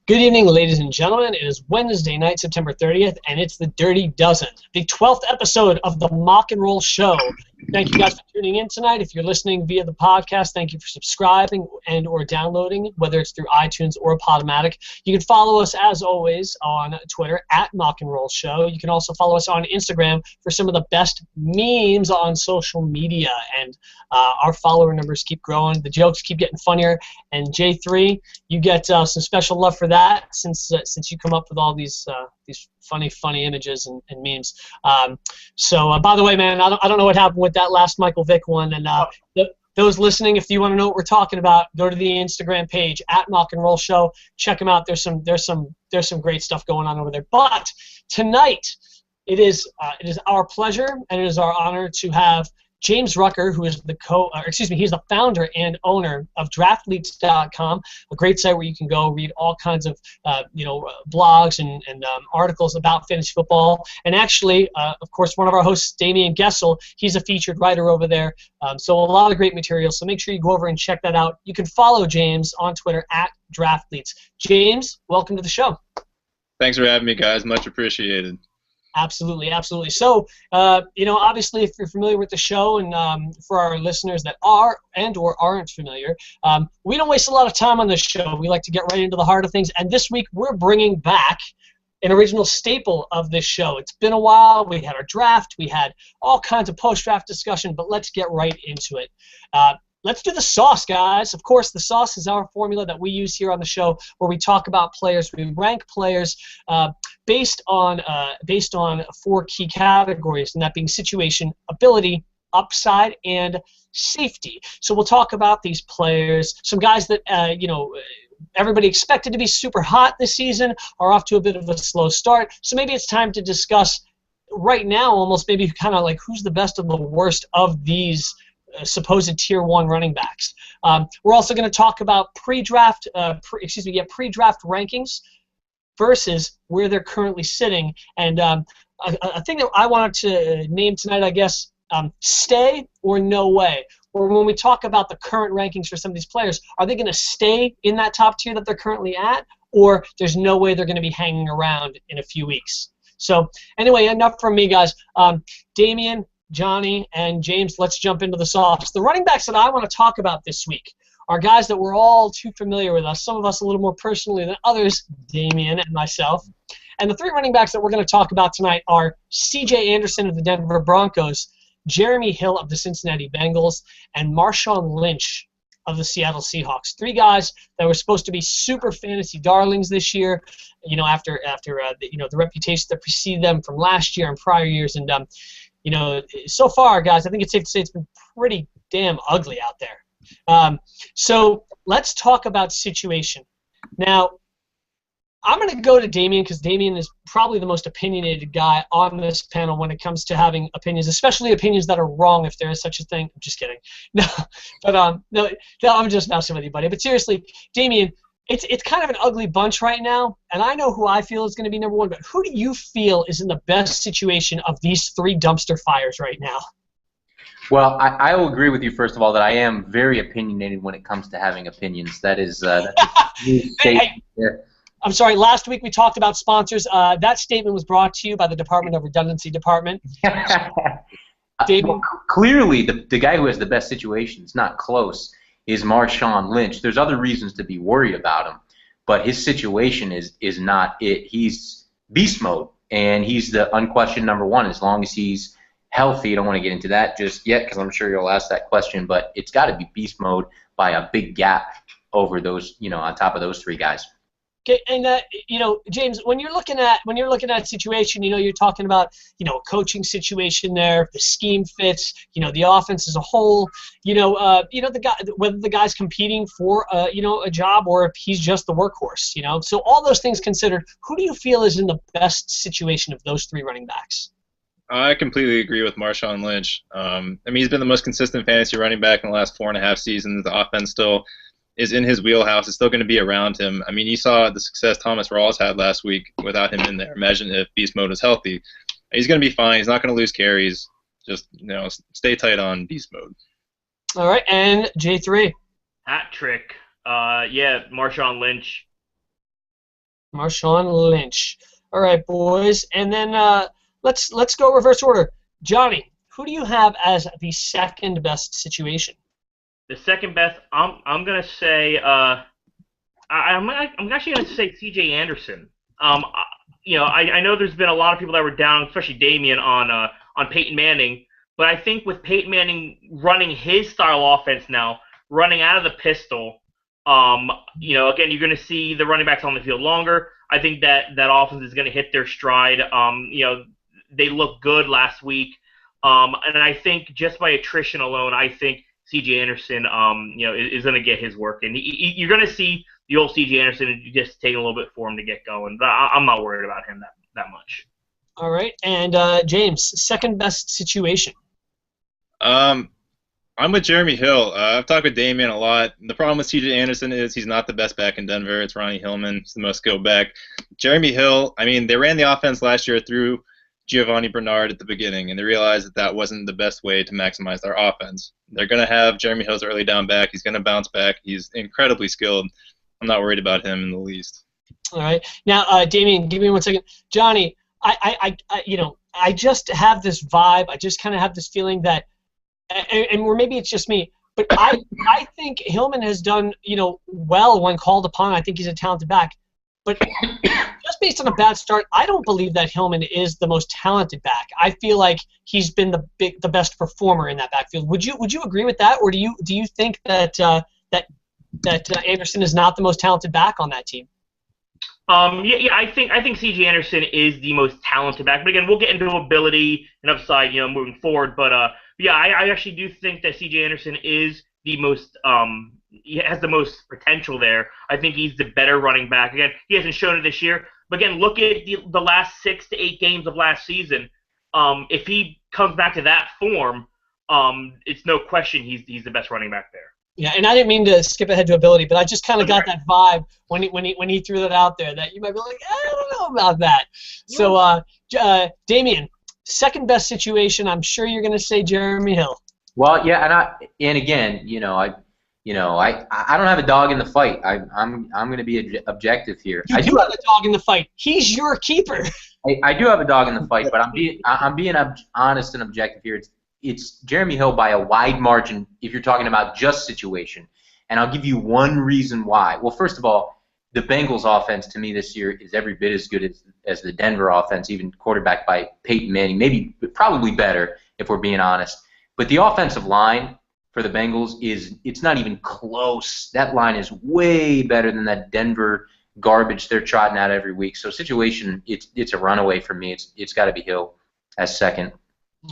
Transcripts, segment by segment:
Good evening, ladies and gentlemen. It is Wednesday night, September 30th, and it's the Dirty Dozen, the 12th episode of the Mock and Roll Show. Thank you guys for tuning in tonight. If you're listening via the podcast, thank you for subscribing and or downloading, whether it's through iTunes or Podomatic. You can follow us, as always, on Twitter, at Mock and Roll Show. You can also follow us on Instagram for some of the best memes on social media, and our follower numbers keep growing. The jokes keep getting funnier, and J3, you get some special love for that since you come up with all these funny images and memes. So by the way, man, I don't know what happened with that last Michael Vick one, and those listening, if you want to know what we're talking about, go to the Instagram page at Mock and Roll Show. Check them out. There's some great stuff going on over there. But tonight, it is our pleasure and it is our honor to have James Rucker, who is he's the founder and owner of Draftletes.com, a great site where you can go read all kinds of blogs and articles about fantasy football. And actually, of course, one of our hosts, Damian Gessel, he's a featured writer over there. So a lot of great material. So make sure you go over and check that out. You can follow James on Twitter at Draftletes. James, welcome to the show. Thanks for having me, guys. Much appreciated. Absolutely, absolutely. So, obviously, if you're familiar with the show, and for our listeners that are and or aren't familiar, we don't waste a lot of time on this show. We like to get right into the heart of things. And this week, we're bringing back an original staple of this show. It's been a while. We had our draft. We had all kinds of post-draft discussion, but let's get right into it. Let's do the sauce, guys. Of course, the sauce is our formula that we use here on the show, where we talk about players. We rank players based on 4 key categories, and that being situation, ability, upside, and safety. So we'll talk about these players. Some guys that everybody expected to be super hot this season are off to a bit of a slow start. So maybe it's time to discuss right now, almost maybe kind of like who's the best of the worst of these supposed tier 1 running backs. We're also going to talk about pre-draft rankings versus where they're currently sitting. And a thing that I wanted to name tonight, I guess, stay or no way. Or when we talk about the current rankings for some of these players, are they going to stay in that top tier that they're currently at, or there's no way they're going to be hanging around in a few weeks? So anyway, enough from me, guys. Damian, Johnny, and James, let's jump into the sauce. The running backs that I want to talk about this week are guys that we're all too familiar with us, some of us a little more personally than others, Damian and myself. And the 3 running backs that we're going to talk about tonight are C.J. Anderson of the Denver Broncos, Jeremy Hill of the Cincinnati Bengals, and Marshawn Lynch of the Seattle Seahawks. 3 guys that were supposed to be super fantasy darlings this year, after the reputation that preceded them from last year and prior years. And so far, guys, I think it's safe to say it's been pretty damn ugly out there. So let's talk about situation. Now, I'm going to go to Damian because Damian is probably the most opinionated guy on this panel when it comes to having opinions, especially opinions that are wrong, if there is such a thing. I'm just kidding. No, I'm just messing with you, buddy. But seriously, Damian, it's kind of an ugly bunch right now, and I know who I feel is going to be number 1, but who do you feel is in the best situation of these 3 dumpster fires right now? Well, I will agree with you, first of all, that I am very opinionated when it comes to having opinions. That is hey, I'm sorry, last week we talked about sponsors. That statement was brought to you by the Department of Redundancy Department. Well, clearly, the guy who has the best situation, it's not close, is Marshawn Lynch. There's other reasons to be worried about him, but his situation is not it. He's beast mode, and he's the unquestioned number 1 as long as he's healthy. I don't want to get into that just yet because I'm sure you'll ask that question, but it's got to be beast mode by a big gap over those, on top of those 3 guys. Okay, and James, when you're looking at situation, you're talking about a coaching situation there, the scheme fits, the offense as a whole, the guy, whether the guy's competing for a job or if he's just the workhorse, So all those things considered, who do you feel is in the best situation of those 3 running backs? I completely agree with Marshawn Lynch. He's been the most consistent fantasy running back in the last 4.5 seasons. The offense still is in his wheelhouse. It's still going to be around him. You saw the success Thomas Rawls had last week without him in there. Imagine if beast mode is healthy. He's going to be fine. He's not going to lose carries. Just stay tight on beast mode. All right, and J3. Hat trick. Marshawn Lynch Marshawn Lynch. All right, boys, and then let's go reverse order. Johnny, who do you have as the second best situation? The second best, I'm gonna say I'm actually gonna say C.J. Anderson. I know there's been a lot of people that were down, especially Damian on Peyton Manning, but I think with Peyton Manning running his style offense now, running out of the pistol, again, you're going to see the running backs on the field longer. I think that offense is going to hit their stride. They looked good last week, and I think just by attrition alone, I think C.J. Anderson, is going to get his work in. You're going to see the old C.J. Anderson just taking a little bit for him to get going, but I'm not worried about him that much. All right, and James, second best situation. I'm with Jeremy Hill. I've talked with Damian a lot. The problem with C.J. Anderson is he's not the best back in Denver. It's Ronnie Hillman. He's the most skilled back. Jeremy Hill, they ran the offense last year through Giovanni Bernard at the beginning, and they realized that wasn't the best way to maximize their offense. They're going to have Jeremy Hill's early down back. He's going to bounce back. He's incredibly skilled. I'm not worried about him in the least. All right. Now, Damian, give me 1 second. Johnny, I just have this vibe. I just kind of have this feeling that, or maybe it's just me, but I think Hillman has done, well when called upon. I think he's a talented back. But just based on a bad start, I don't believe that Hillman is the most talented back. I feel like he's been the best performer in that backfield. Would you agree with that, or do you think that Anderson is not the most talented back on that team? I think C.J. Anderson is the most talented back. But again, we'll get into ability and upside, moving forward. But I actually do think that C.J. Anderson is the most he has the most potential there. I think he's the better running back. Again, he hasn't shown it this year. But again, look at the last 6 to 8 games of last season. If he comes back to that form, it's no question he's the best running back there. Yeah, and I didn't mean to skip ahead to ability, but I just kind of got that vibe when he threw that out there that you might be like, I don't know about that. So, Damian, second best situation. I'm sure you're going to say Jeremy Hill. Well, yeah, and again, I don't have a dog in the fight. I'm going to be objective here. You do have a dog in the fight. He's your keeper. I do have a dog in the fight, but I'm being honest and objective here. It's Jeremy Hill by a wide margin if you're talking about just situation. And I'll give you one reason why. Well, first of all, the Bengals offense to me this year is every bit as good as the Denver offense, even quarterbacked by Peyton Manning, probably better if we're being honest. But the offensive line for the Bengals it's not even close. That line is way better than that Denver garbage they're trotting out every week. So situation, it's a runaway for me. It's got to be Hill as second.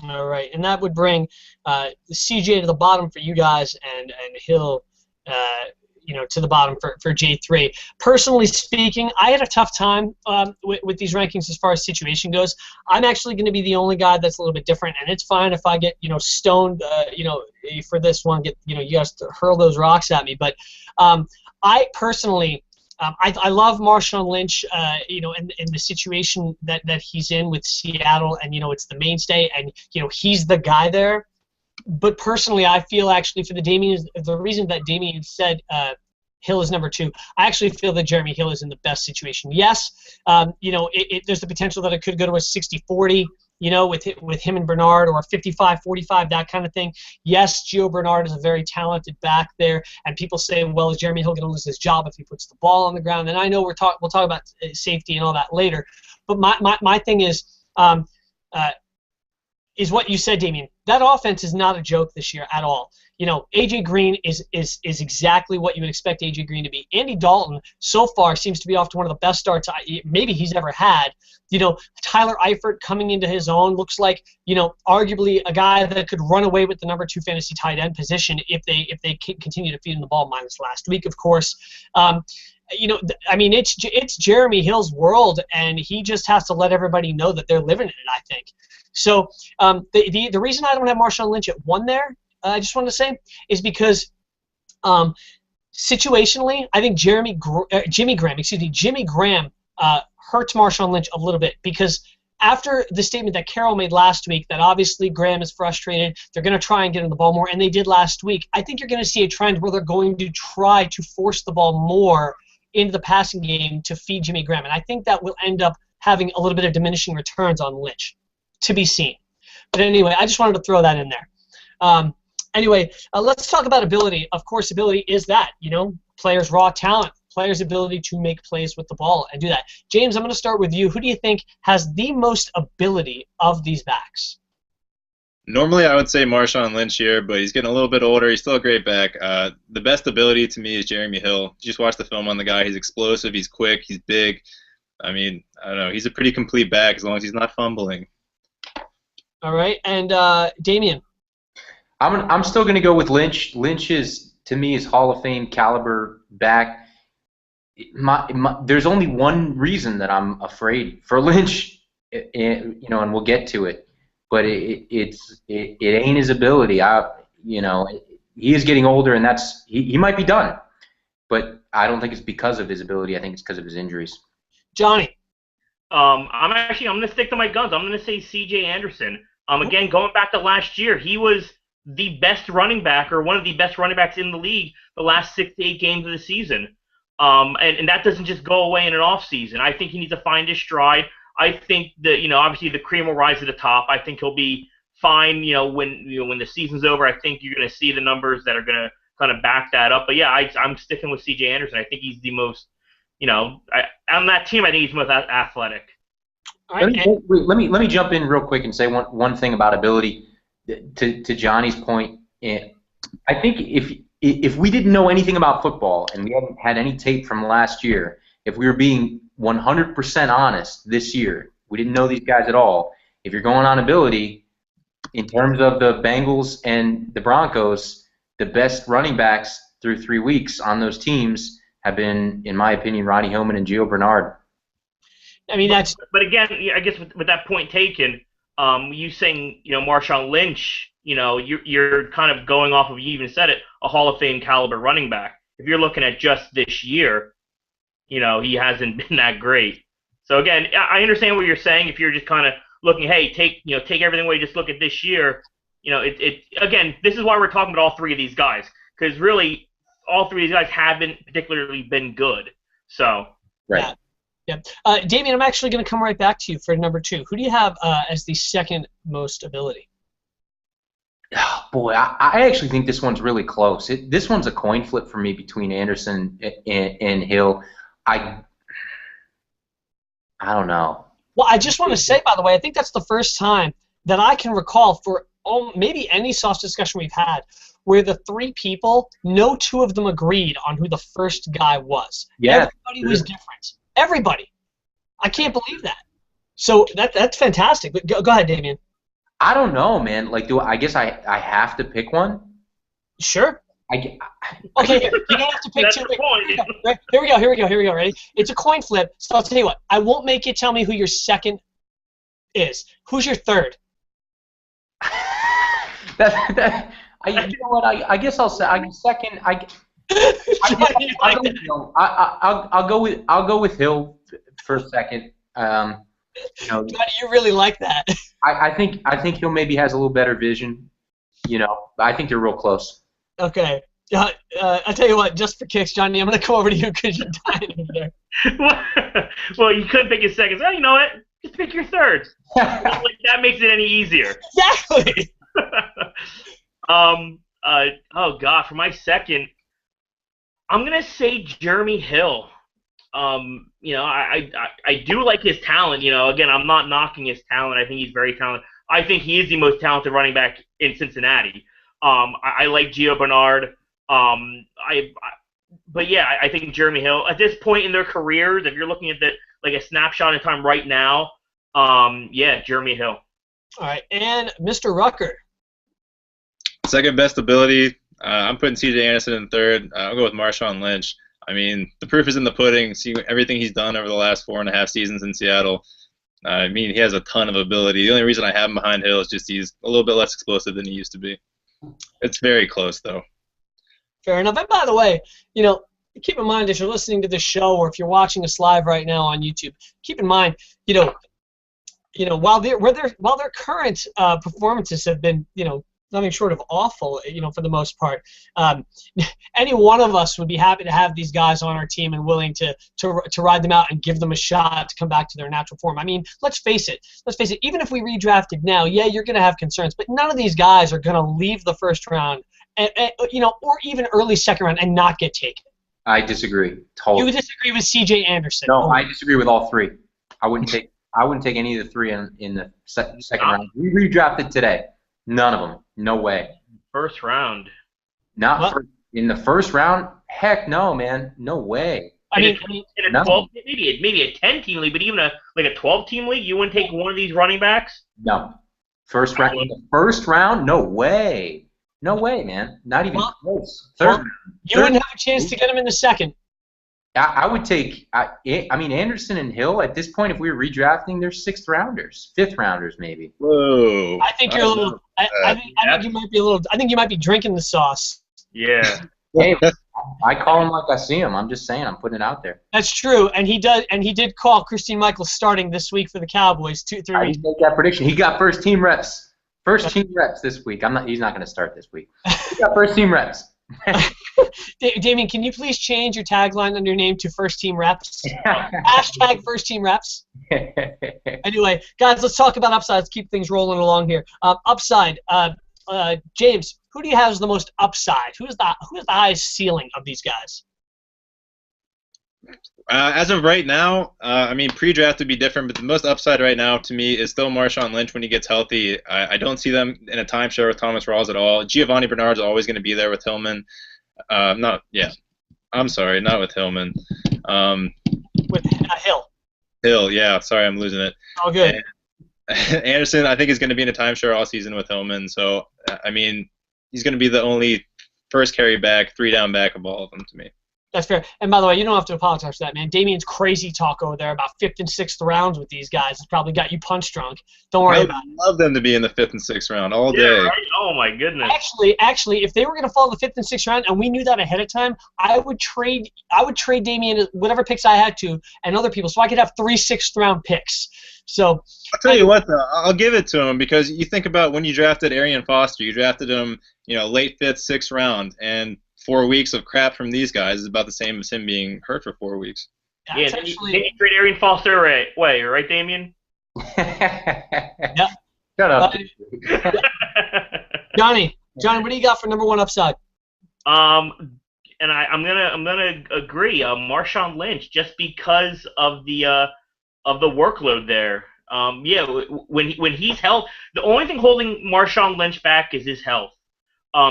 All right, and that would bring CJ to the bottom for you guys, and Hill, to the bottom for J3. Personally speaking, I had a tough time with these rankings as far as situation goes. I'm actually going to be the only guy that's a little bit different, and it's fine if I get stoned, for this one. You guys to hurl those rocks at me, but I personally. I love Marshawn Lynch, in the situation that he's in with Seattle, and it's the mainstay, and he's the guy there. But personally, I feel actually for the reason that Damian said Hill is number 2, I actually feel that Jeremy Hill is in the best situation. Yes, there's the potential that it could go to a 60-40. With him and Bernard, or a 55-45, that kind of thing. Yes, Gio Bernard is a very talented back there, and people say, well, is Jeremy Hill going to lose his job if he puts the ball on the ground? And I know we'll talk about safety and all that later, but my thing is what you said, Damian. That offense is not a joke this year at all. A.J. Green is exactly what you would expect A.J. Green to be. Andy Dalton so far seems to be off to one of the best starts maybe he's ever had. Tyler Eifert coming into his own looks like arguably a guy that could run away with the number 2 fantasy tight end position if they continue to feed him the ball, minus last week, of course. It's Jeremy Hill's world, and he just has to let everybody know that they're living in it, I think. So the reason I don't have Marshawn Lynch at 1 there, I just wanted to say, is because situationally, I think Jimmy Graham hurts Marshawn Lynch a little bit, because after the statement that Carroll made last week that obviously Graham is frustrated, they're going to try and get him the ball more, and they did last week, I think you're going to see a trend where they're going to try to force the ball more into the passing game to feed Jimmy Graham. And I think that will end up having a little bit of diminishing returns on Lynch, to be seen. But anyway, I just wanted to throw that in there. Anyway, let's talk about ability. Of course, ability is that, players' raw talent, players' ability to make plays with the ball and do that. James, I'm going to start with you. Who do you think has the most ability of these backs? Normally, I would say Marshawn Lynch here, but he's getting a little bit older. He's still a great back. The best ability to me is Jeremy Hill. Just watch the film on the guy. He's explosive. He's quick. He's big. I mean, I don't know. He's a pretty complete back as long as he's not fumbling. All right, and Damian. I'm still going to go with Lynch. Lynch is, to me, is Hall of Fame caliber back. There's only one reason that I'm afraid for Lynch, and we'll get to it. But it ain't his ability. He is getting older, and he might be done. But I don't think it's because of his ability. I think it's because of his injuries. Johnny. I'm going to stick to my guns. I'm going to say C.J. Anderson. Again, going back to last year, he was the best running back, or one of the best running backs in the league, the last 6 to 8 games of the season. And that doesn't just go away in an off season. I think he needs to find his stride. I think that obviously the cream will rise to the top. I think he'll be fine. When the season's over, I think you're going to see the numbers that are going to kind of back that up. But yeah, I'm sticking with C.J. Anderson. I think he's the most, on that team, I think he's the most athletic. Let me jump in real quick and say one thing about ability. To Johnny's point, I think if we didn't know anything about football and we hadn't had any tape from last year, if we were being 100% honest this year, we didn't know these guys at all. If you're going on ability, in terms of the Bengals and the Broncos, the best running backs through 3 weeks on those teams have been, in my opinion, Ronnie Hillman and Gio Bernard. I mean, that's. But again, I guess with that point taken, you saying Marshawn Lynch, you're kind of going off of, you even said it, a Hall of Fame caliber running back. If you're looking at just this year, he hasn't been that great. So again, I understand what you're saying. If you're just kind of looking, hey, take everything away, just look at this year. Again, this is why we're talking about all three of these guys, because really all three of these guys haven't particularly been good. So right. Yeah. Damian, I'm actually going to come right back to you for number 2. Who do you have as the second most ability? Oh, boy, I actually think this one's really close. This one's a coin flip for me between Anderson and Hill. I don't know. Well, I just want to say, by the way, I think that's the first time that I can recall for maybe any soft discussion we've had where the 3 people, no 2 of them agreed on who the first guy was. Yeah, everybody was different. Everybody. I can't believe that. So that's fantastic. But go ahead, Damian. I don't know, man. Like, I guess I have to pick one? Sure. Okay, you're going to have to pick 2. Here we go. Ready? It's a coin flip, so I'll tell you what. I won't make you tell me who your second is. Who's your third? You know what? I guess I'll say second. I'll go with Hill for a second. Johnny, you really like that. I think Hill maybe has a little better vision. I think they're real close. Okay. I'll tell you what, just for kicks, Johnny, I'm going to come over to you because you're dying over there. Well, you could pick your second. Oh, you know what? Just pick your third. That makes it any easier. Exactly. Oh, God, for my second, I'm going to say Jeremy Hill. I do like his talent. Again, I'm not knocking his talent. I think he's very talented. I think he is the most talented running back in Cincinnati. I like Gio Bernard. But yeah, I think Jeremy Hill at this point in their careers, if you're looking at a snapshot in time right now, yeah, Jeremy Hill. All right, and Mr. Rucker. Second best ability, I'm putting C.J. Anderson in third. I'll go with Marshawn Lynch. I mean, the proof is in the pudding. See everything he's done over the last 4.5 seasons in Seattle. I mean, he has a ton of ability. The only reason I have him behind Hill is just he's a little bit less explosive than he used to be. It's very close, though. Fair enough. And by the way, keep in mind if you're listening to this show or if you're watching us live right now on YouTube, keep in mind, while their current performances have been, nothing short of awful, for the most part. Any one of us would be happy to have these guys on our team and willing to ride them out and give them a shot to come back to their natural form. I mean, let's face it. Even if we redrafted now, yeah, you're going to have concerns, but none of these guys are going to leave the first round, or even early second round and not get taken. I disagree. Totally. You disagree with C.J. Anderson? No, I disagree with all three. I wouldn't take any of the three in the second round. We redrafted today. None of them. No way. First round. In the first round? Heck no, man. No way. I mean, in a 12, maybe a 10-team league, but even a 12-team league, you wouldn't take one of these running backs? No. First round. In the first round? No way. No way, man. Not even close. Third. You wouldn't have a chance to get him in the second. I would take. I mean, Anderson and Hill at this point, if we were redrafting, they're sixth rounders, fifth rounders, maybe. Whoa! I think you're a little. I think you might be a little. I think you might be drinking the sauce. Yeah. Hey, I call him like I see him. I'm just saying. I'm putting it out there. That's true, and he does. And he did call Christine Michael starting this week for the Cowboys. 3 weeks. I didn't make that prediction. He got first team reps. First team reps this week. He's not going to start this week. He got first team reps. Damien, can you please change your tagline on your name to first team reps? Hashtag first team reps. Anyway, guys, let's talk about upsides. Keep things rolling along here. Upside. James, who do you have as the most upside? Who is the highest ceiling of these guys? As of right now, I mean, pre-draft would be different, but the most upside right now to me is still Marshawn Lynch when he gets healthy. I don't see them in a timeshare with Thomas Rawls at all. Giovanni Bernard's always going to be there with Hillman. I'm sorry, not with Hillman. With Hill. Hill, yeah. Sorry, I'm losing it. Oh, good. And Anderson, I think, is going to be in a timeshare all season with Hillman. So, I mean, he's going to be the only first carry back, 3-down back of all of them to me. That's fair. And by the way, you don't have to apologize for that, man. Damien's crazy talk over there about 5th and 6th rounds with these guys has probably got you punch drunk. Don't worry about it. I love them to be in the 5th and 6th round all day. Yeah, right? Oh, my goodness. Actually, if they were going to fall in the 5th and 6th round and we knew that ahead of time, I would trade Damien whatever picks I had to and other people so I could have 3 6th-round picks. So I'll tell you what, though, I'll give it to him because you think about when you drafted Arian Foster, you drafted him, late 5th, 6th round, and 4 weeks of crap from these guys is about the same as him being hurt for 4 weeks. Yeah, didn't you trade Arian Foster right, Damien? Yeah. Shut up. Johnny, what do you got for number one upside? And I'm gonna agree. Marshawn Lynch, just because of the workload there. When he's healthy, the only thing holding Marshawn Lynch back is his health.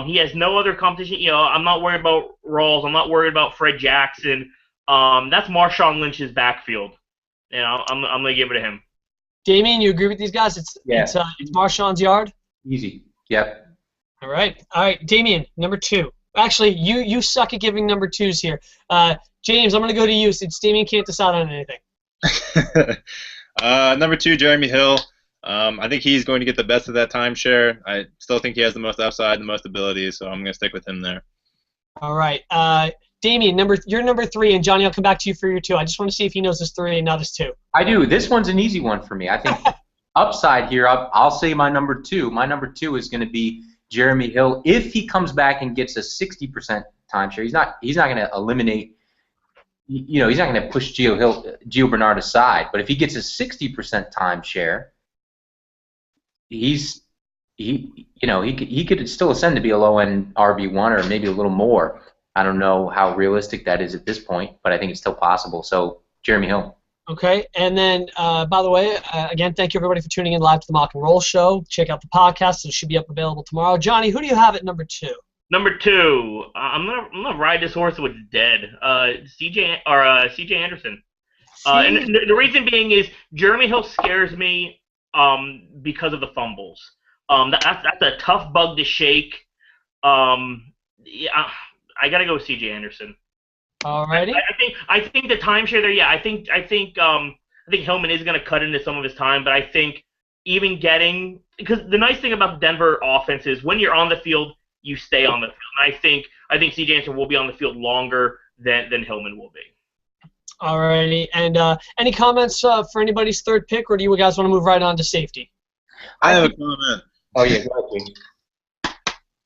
He has no other competition. I'm not worried about Rawls. I'm not worried about Fred Jackson. That's Marshawn Lynch's backfield. I'm gonna give it to him. Damien, you agree with these guys? It's Marshawn's yard. Easy. Yep. All right, Damien, number 2. Actually, you suck at giving number 2s here. James, I'm gonna go to you since Damien can't decide on anything. Number 2, Jeremy Hill. I think he's going to get the best of that timeshare. I still think he has the most upside, the most abilities, so I'm going to stick with him there. All right. Damien, you're number 3, and Johnny, I'll come back to you for your 2. I just want to see if he knows his 3 and not his 2. I do. This one's an easy one for me. I think upside here, I'll say my number 2. My number 2 is going to be Jeremy Hill. If he comes back and gets a 60% timeshare, he's not going to eliminate. He's not going to push Gio Bernard aside. But if he gets a 60% timeshare, he could still ascend to be a low-end RB1 or maybe a little more. I don't know how realistic that is at this point, but I think it's still possible. So, Jeremy Hill. Okay, and then, by the way, again, thank you everybody for tuning in live to the Mock and Roll Show. Check out the podcast; it should be available tomorrow. Johnny, who do you have at number 2? Number 2, I'm gonna ride this horse with dead. CJ Anderson. And the reason being is Jeremy Hill scares me because of the fumbles. That's a tough bug to shake. I gotta go with CJ Anderson. Alrighty. I think the timeshare there. Yeah, I think Hillman is gonna cut into some of his time, but I think even because the nice thing about the Denver offense is when you're on the field, you stay on the field. And I think CJ Anderson will be on the field longer than Hillman will be. Alrighty, and any comments for anybody's 3rd pick, or do you guys want to move right on to safety? I have a comment. Oh yeah, go ahead,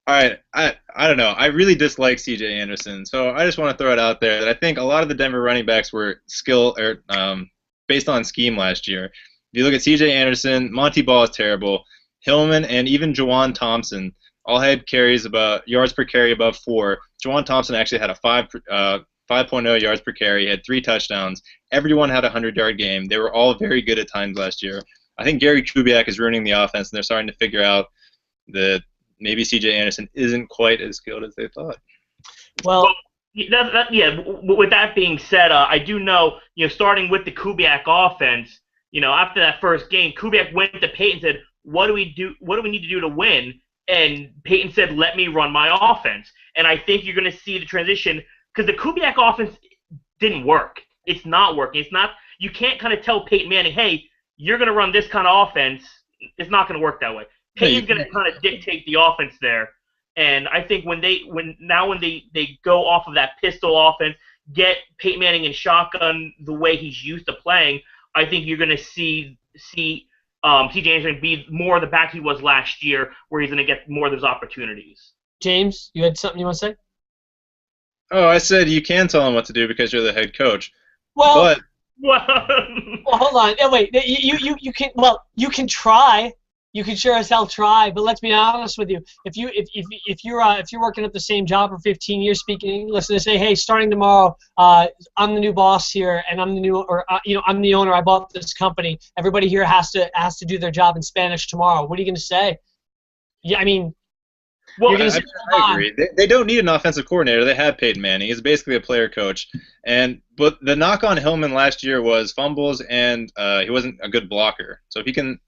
All right, I don't know. I really dislike C.J. Anderson, so I just want to throw it out there that I think a lot of the Denver running backs were based on scheme last year. If you look at C.J. Anderson, Monty Ball is terrible. Hillman and even Juwan Thompson all had carries about yards per carry above 4. Juwan Thompson actually had a 5.0 yards per carry. He had 3 touchdowns. Everyone had a 100-yard game. They were all very good at times last year. I think Gary Kubiak is ruining the offense, and they're starting to figure out that maybe C.J. Anderson isn't quite as skilled as they thought. Well, yeah. With that being said, I do know, starting with the Kubiak offense, after that first game, Kubiak went to Peyton and said, "What do we do? What do we need to do to win?" And Peyton said, "Let me run my offense." And I think you're going to see the transition because the Kubiak offense didn't work. It's not working. It's not. You can't kind of tell Peyton Manning, "Hey, you're going to run this kind of offense." It's not going to work that way. Peyton's going to kind of dictate the offense there, and I think when they go off of that pistol offense, get Peyton Manning in shotgun the way he's used to playing, I think you're going to see C.J. Anderson be more the back he was last year, where he's going to get more of those opportunities. James, you had something you want to say? Oh, I said you can tell him what to do because you're the head coach. Well, Well, hold on. Wait, you can. Well, you can try. You can sure as hell try, but let's be honest with you. If you're working at the same job for 15 years, speaking English, and they say, "Hey, starting tomorrow, I'm the new boss here, and I'm I'm the owner. I bought this company. Everybody here has to do their job in Spanish tomorrow." What are you going to say? Yeah, I mean, well, I agree. They don't need an offensive coordinator. They have Peyton Manning. He's basically a player coach. But the knock on Hillman last year was fumbles, and he wasn't a good blocker. So if he can,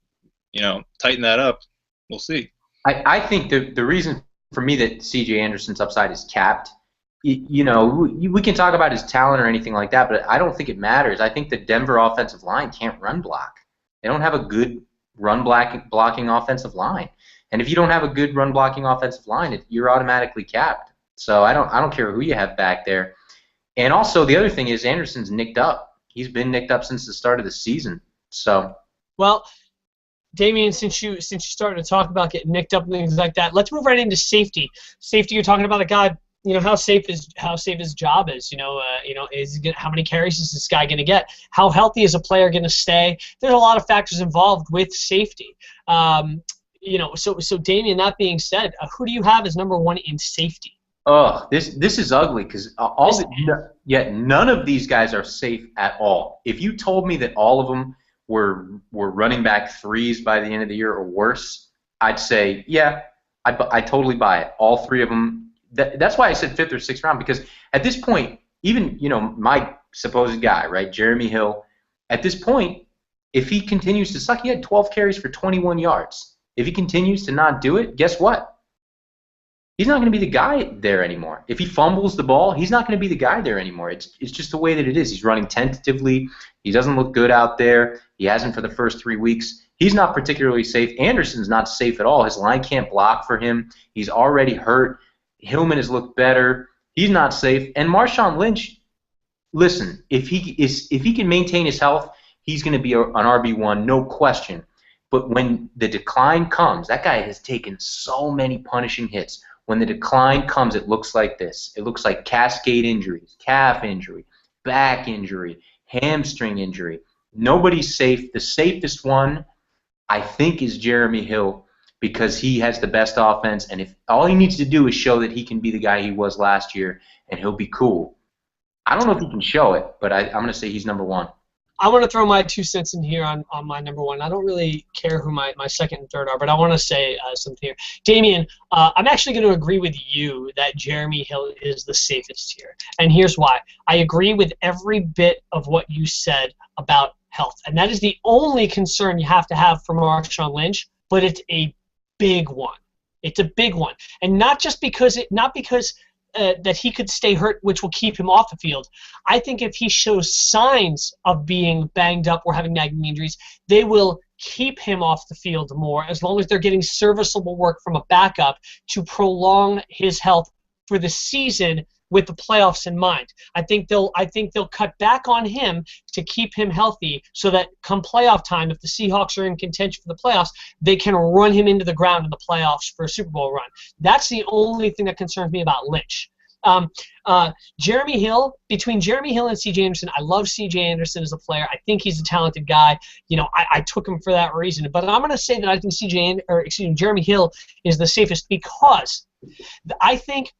tighten that up, we'll see. I think the reason for me that C.J. Anderson's upside is capped, we can talk about his talent or anything like that, but I don't think it matters. I think the Denver offensive line can't run block. They don't have a good run blocking offensive line. And if you don't have a good run blocking offensive line, you're automatically capped. So I don't care who you have back there. And also the other thing is Anderson's nicked up. He's been nicked up since the start of the season. So well, Damien, since you started to talk about getting nicked up and things like that, let's move right into safety. Safety, you're talking about a guy. How safe his job is. How many carries is this guy going to get? How healthy is a player going to stay? There's a lot of factors involved with safety. So Damien, that being said, who do you have as number 1 in safety? Oh, this is ugly because none of these guys are safe at all. If you told me that all of them were running back 3s by the end of the year or worse, I'd say, yeah, I totally buy it. All 3 of them. That's why I said 5th or 6th round, because at this point, even my supposed guy, right, Jeremy Hill, at this point, if he continues to suck, he had 12 carries for 21 yards. If he continues to not do it, guess what? He's not going to be the guy there anymore. If he fumbles the ball, he's not going to be the guy there anymore. It's just the way that it is. He's running tentatively. He doesn't look good out there. He hasn't for the first 3 weeks. He's not particularly safe. Anderson's not safe at all. His line can't block for him. He's already hurt. Hillman has looked better. He's not safe. And Marshawn Lynch, listen, if he can maintain his health, he's going to be an RB1, no question. But when the decline comes, that guy has taken so many punishing hits. When the decline comes, it looks like this. It looks like cascade injuries, calf injury, back injury, hamstring injury. Nobody's safe. The safest one, I think, is Jeremy Hill, because he has the best offense, and if all he needs to do is show that he can be the guy he was last year, and he'll be cool. I don't know if he can show it, but I'm going to say he's number 1. I want to throw my 2 cents in here on my number 1. I don't really care who my 2nd and 3rd are, but I want to say something here. Damien, I'm actually going to agree with you that Jeremy Hill is the safest here, and here's why. I agree with every bit of what you said about health, and that is the only concern you have to have for Marshawn Lynch, but it's a big one. It's a big one, and not because that he could stay hurt, which will keep him off the field. I think if he shows signs of being banged up or having nagging injuries, they will keep him off the field more, as long as they're getting serviceable work from a backup to prolong his health for the season, with the playoffs in mind. I think they'll cut back on him to keep him healthy so that come playoff time, if the Seahawks are in contention for the playoffs, they can run him into the ground in the playoffs for a Super Bowl run. That's the only thing that concerns me about Lynch. Jeremy Hill, between Jeremy Hill and C.J. Anderson, I love C.J. Anderson as a player. I think he's a talented guy. I took him for that reason. But I'm going to say that I think Jeremy Hill is the safest because I think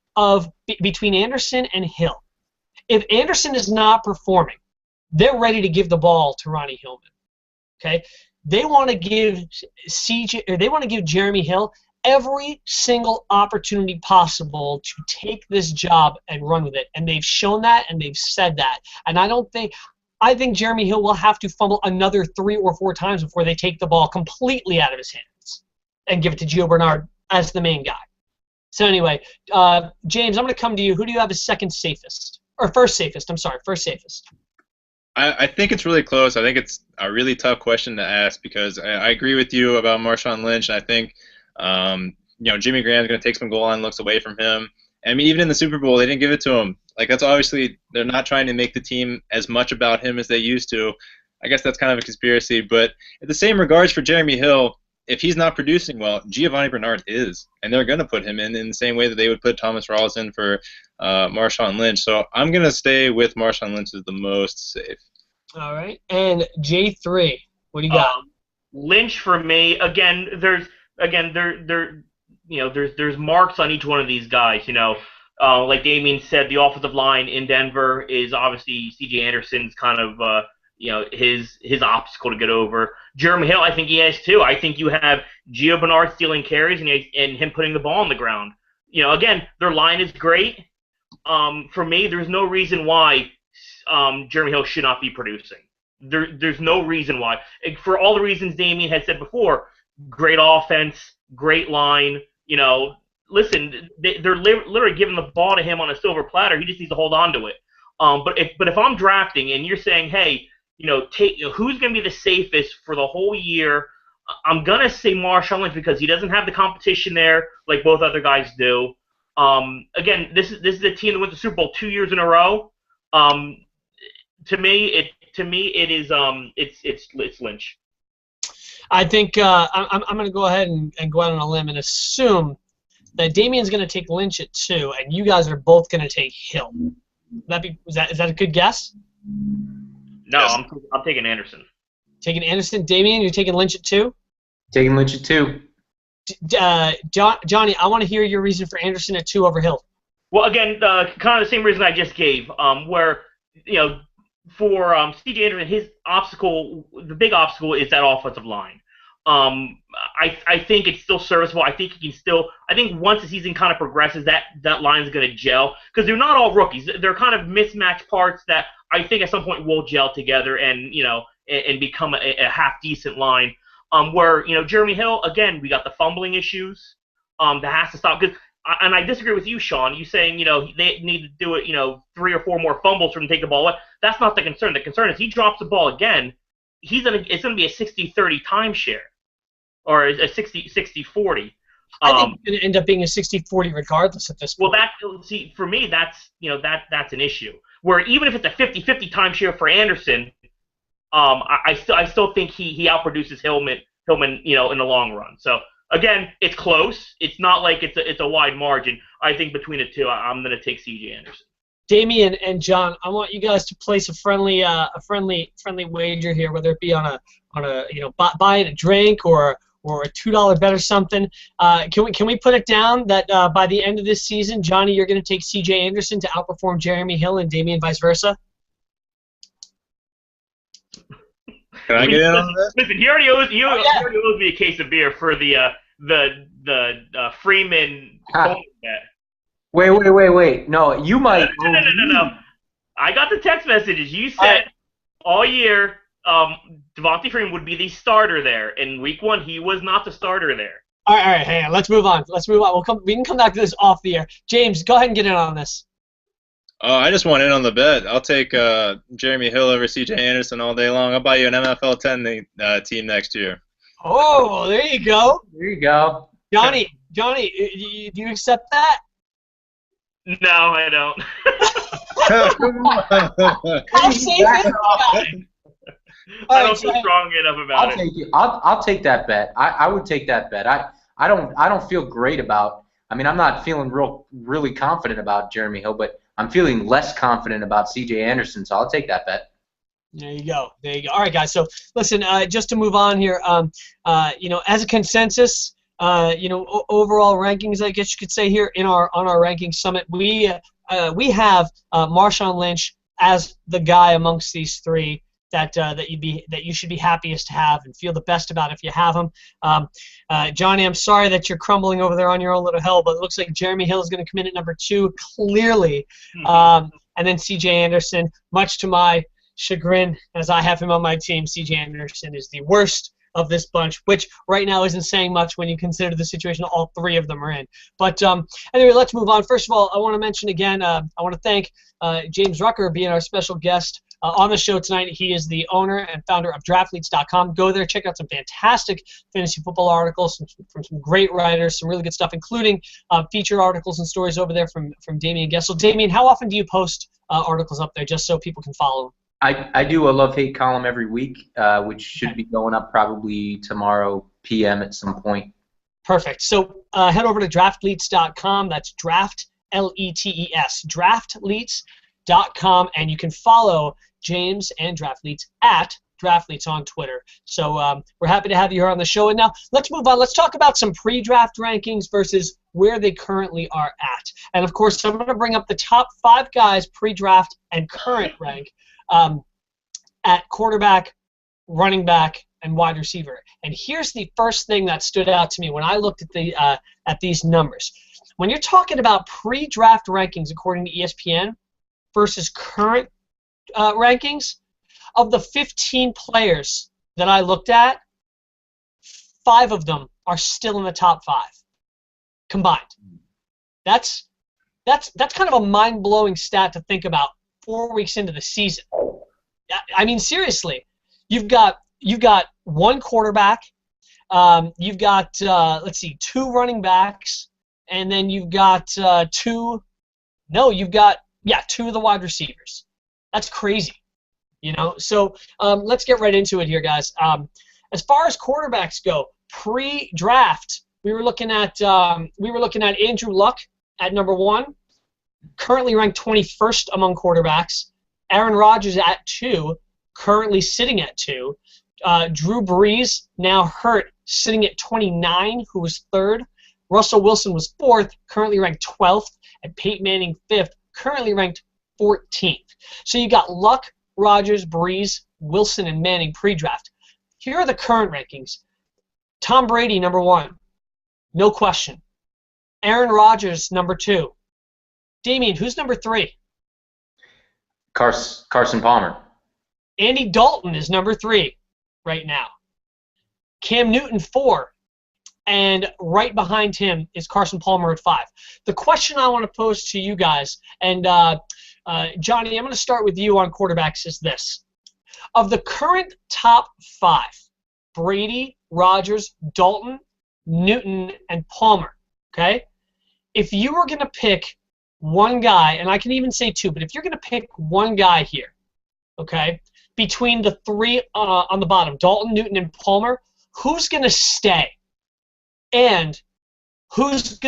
between Anderson and Hill, if Anderson is not performing, they're ready to give the ball to Ronnie Hillman. Okay, they want to give Jeremy Hill every single opportunity possible to take this job and run with it, and they've shown that and they've said that. And I think Jeremy Hill will have to fumble another 3 or 4 times before they take the ball completely out of his hands and give it to Gio Bernard as the main guy. So anyway, James, I'm going to come to you. Who do you have as second safest? Or first safest, I'm sorry, first safest. I think it's really close. I think it's a really tough question to ask because I agree with you about Marshawn Lynch, and I think Jimmy Graham's going to take some goal line looks away from him. I mean, even in the Super Bowl, they didn't give it to him. Like, that's obviously they're not trying to make the team as much about him as they used to. I guess that's kind of a conspiracy. But in the same regards for Jeremy Hill, if he's not producing well, Giovanni Bernard is, and they're going to put him in the same way that they would put Thomas Rawls in for Marshawn Lynch. So I'm going to stay with Marshawn Lynch as the most safe. All right, and J3, what do you got? Lynch for me. Again, there's marks on each one of these guys. Like Damien said, the offensive line in Denver is obviously C.J. Anderson's kind of his obstacle to get over. Jeremy Hill, I think he has too. I think you have Gio Bernard stealing carries and him putting the ball on the ground. Again, their line is great. For me, there's no reason why Jeremy Hill should not be producing. There's no reason why. For all the reasons Damien had said before, great offense, great line. Listen, they're literally giving the ball to him on a silver platter. He just needs to hold on to it. But if I'm drafting and you're saying, hey, who's going to be the safest for the whole year? I'm going to say Marshawn Lynch because he doesn't have the competition there like both other guys do. Again, this is a team that went to the Super Bowl 2 years in a row. To me, it is it's Lynch. I think I'm going to go ahead and go out on a limb and assume that Damien's going to take Lynch at 2, and you guys are both going to take Hill. Is that a good guess? No, yes. I'm taking Anderson. Taking Anderson. Damien, you're taking Lynch at 2? Taking Lynch at 2. Johnny, I want to hear your reason for Anderson at 2 over Hill. Well, again, kind of the same reason I just gave, where, for C.J. Anderson, his obstacle, the big obstacle is that offensive line. I think it's still serviceable. I think once the season kind of progresses, that line is going to gel because they're not all rookies. They're kind of mismatched parts that I think at some point will gel together and become a half decent line. Where Jeremy Hill, again, we got the fumbling issues that has to stop. And I disagree with you, Sean. You saying they need to do it 3 or 4 more fumbles for him to take the ball away. That's not the concern. The concern is he drops the ball again. It's gonna be a 60-30 timeshare, or a 60-40. I think it's gonna end up being a 60-40 regardless at this point. Well, for me, that's an issue. Where even if it's a 50-50 timeshare for Anderson, I still think he outproduces Hillman in the long run. So again, it's close. It's not like it's a wide margin. I think between the two, I'm gonna take C.J. Anderson. Damien and John, I want you guys to place a friendly wager here, whether it be on a buying a drink or a $2 bet or something. Can we put it down that by the end of this season, Johnny, you're going to take C.J. Anderson to outperform Jeremy Hill and Damien vice versa? Can I get in on that? Listen, he already owes me a case of beer for the Freeman bet. Wait. No, you might. No. I got the text messages. You said all year Devontae Freeman would be the starter there. In week 1, he was not the starter there. All right, hang on. Let's move on. We can come back to this off the air. James, go ahead and get in on this. I just want in on the bet. I'll take Jeremy Hill over C.J. Anderson all day long. I'll buy you an NFL 10 team next year. Oh, there you go. There you go. Johnny, do you accept that? No, I don't. How safe is this guy? I don't feel strong enough about I'll it. take it. I'll take that bet. I would take that bet. I don't feel great about. I mean, I'm not feeling really confident about Jeremy Hill, but I'm feeling less confident about C.J. Anderson. So I'll take that bet. There you go. There you go. All right, guys. So listen, just to move on here, as a consensus, overall rankings, I guess you could say here on our ranking summit, we have Marshawn Lynch as the guy amongst these three that you should be happiest to have and feel the best about if you have him. Johnny, I'm sorry that you're crumbling over there on your own little hill, but it looks like Jeremy Hill is going to come in at number 2 clearly, and then C.J. Anderson, much to my chagrin, as I have him on my team, C.J. Anderson is the worst of this bunch, which right now isn't saying much when you consider the situation all three of them are in. But anyway, let's move on. First of all, I want to mention again, I want to thank James Rucker being our special guest on the show tonight. He is the owner and founder of Draftletes.com. Go there, check out some fantastic fantasy football articles from some great writers, some really good stuff, including feature articles and stories over there from Damian Gessel. Damian, how often do you post articles up there just so people can follow them? I do a love-hate column every week, which should be going up probably tomorrow p.m. at some point. Perfect. So head over to draftletes.com. That's draft, L-E-T-E-S, draftletes.com, and you can follow James and Draftletes at Draftletes on Twitter. So we're happy to have you here on the show. And now let's move on. Let's talk about some pre-draft rankings versus where they currently are at. And, of course, I'm going to bring up the top 5 guys pre-draft and current rank at quarterback, running back, and wide receiver. And here's the first thing that stood out to me when I looked at these numbers. When you're talking about pre-draft rankings according to ESPN versus current rankings, of the 15 players that I looked at, 5 of them are still in the top 5 combined. That's kind of a mind-blowing stat to think about 4 weeks into the season. I mean, seriously, you've got one quarterback, you've got 2 running backs, and then you've got 2 of the wide receivers. That's crazy, So let's get right into it here, guys. As far as quarterbacks go, pre-draft, we were looking at Andrew Luck at number 1. Currently ranked 21st among quarterbacks. Aaron Rodgers at 2, currently sitting at 2. Drew Brees, now hurt, sitting at 29, who was 3rd. Russell Wilson was 4th, currently ranked 12th. And Peyton Manning 5th, currently ranked 14th. So you got Luck, Rodgers, Brees, Wilson, and Manning pre-draft. Here are the current rankings. Tom Brady, number 1. No question. Aaron Rodgers, number 2. Damien, who's number 3? Carson Palmer. Andy Dalton is number 3 right now. Cam Newton, 4. And right behind him is Carson Palmer at 5. The question I want to pose to you guys, and Johnny, I'm going to start with you on quarterbacks, is this. Of the current top 5, Brady, Rodgers, Dalton, Newton, and Palmer, okay? If you were going to pick one guy, and I can even say 2, but if you're going to pick one guy here, okay, between the 3 on the bottom, Dalton, Newton, and Palmer, who's going to stay? And there's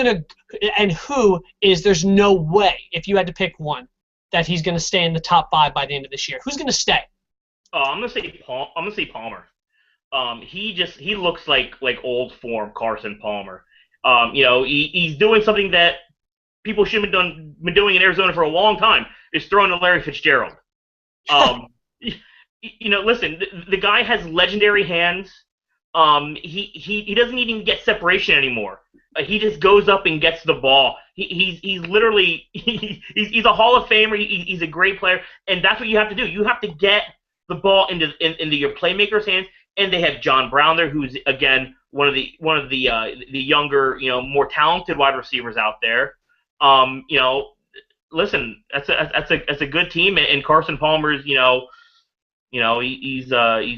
no way, if you had to pick one, that he's going to stay in the top 5 by the end of this year. Who's going to stay? I'm gonna say Palmer. He looks like old form Carson Palmer. He's doing something that people should have been doing in Arizona for a long time, is throwing to Larry Fitzgerald. Listen, the guy has legendary hands. He doesn't even get separation anymore. He just goes up and gets the ball. He's literally he's a Hall of Famer. He's a great player, and that's what you have to do. You have to get the ball into your playmakers' hands. And they have John Brown there, who's again one of the younger, more talented wide receivers out there. Listen, that's a good team, and Carson Palmer's, he's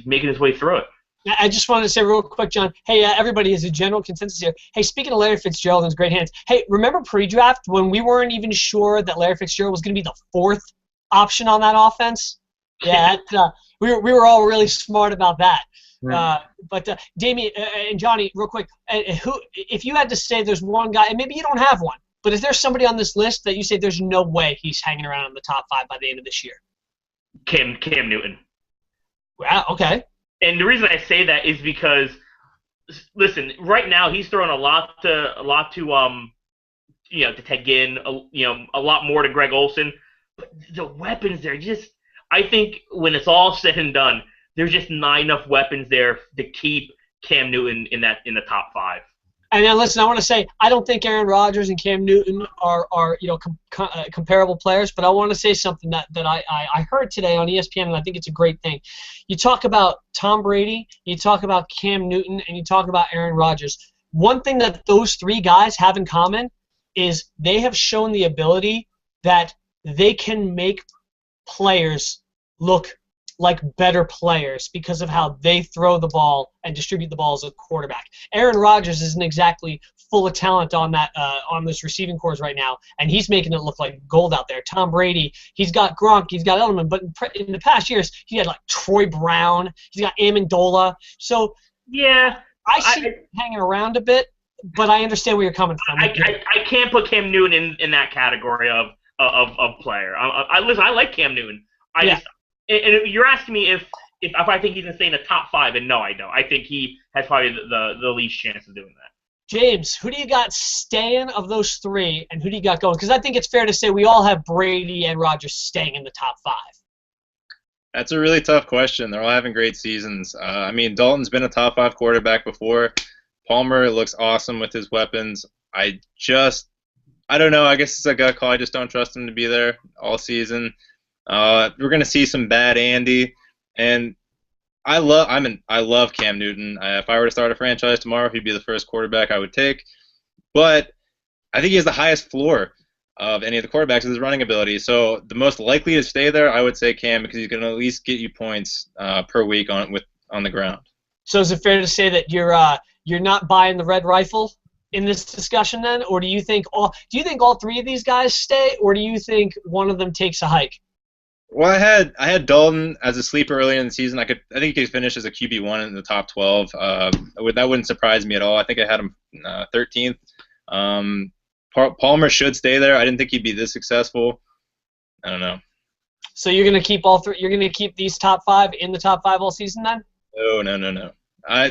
making his way through it. I just wanted to say real quick, John. Hey, everybody, is a general consensus here. Hey, speaking of Larry Fitzgerald and his great hands, hey, remember pre-draft when we weren't even sure that Larry Fitzgerald was going to be the 4th option on that offense? Yeah, we were all really smart about that. But Damien and Johnny, real quick, if you had to say there's one guy, and maybe you don't have one, but is there somebody on this list that you say there's no way he's hanging around in the top 5 by the end of this year? Cam Newton. Wow. Okay. And the reason I say that is because, listen, right now he's throwing a lot to Ted Ginn, a lot more to Greg Olsen. But the weapons there, I think when it's all said and done, there's just not enough weapons there to keep Cam Newton in the top 5. And then listen, I want to say I don't think Aaron Rodgers and Cam Newton are comparable players, but I want to say something that I heard today on ESPN, and I think it's a great thing. You talk about Tom Brady, you talk about Cam Newton, and you talk about Aaron Rodgers. One thing that those 3 guys have in common is they have shown the ability that they can make players look like better players because of how they throw the ball and distribute the ball as a quarterback. Aaron Rodgers isn't exactly full of talent on that on this receiving corps right now, and he's making it look like gold out there. Tom Brady, he's got Gronk, he's got Edelman, but in the past years, he had like Troy Brown, he's got Amendola. So yeah, I see him hanging around a bit, but I understand where you're coming from. I can't put Cam Newton in that category of player. Listen, I like Cam Newton. And you're asking me if I think he's going to stay in the top 5, and no, I don't. I think he has probably the least chance of doing that. James, who do you got staying of those 3, and who do you got going? Because I think it's fair to say we all have Brady and Rodgers staying in the top 5. That's a really tough question. They're all having great seasons. I mean, Dalton's been a top 5 quarterback before. Palmer looks awesome with his weapons. I don't know. I guess it's a gut call. I just don't trust him to be there all season. We're going to see some bad Andy, and I love Cam Newton. If I were to start a franchise tomorrow, he'd be the first quarterback I would take. But I think he has the highest floor of any of the quarterbacks with his running ability. So the most likely to stay there, I would say Cam, because he's going to at least get you points per week on the ground. So is it fair to say that you're not buying the red rifle in this discussion then, or do you think all 3 of these guys stay, or do you think one of them takes a hike? Well, I had Dalton as a sleeper earlier in the season. I think he could finish as a QB1 in the top 12. That wouldn't surprise me at all. I think I had him 13th. Palmer should stay there. I didn't think he'd be this successful. I don't know. So you're gonna keep all 3? You're gonna keep these top 5 in the top 5 all season then? No. I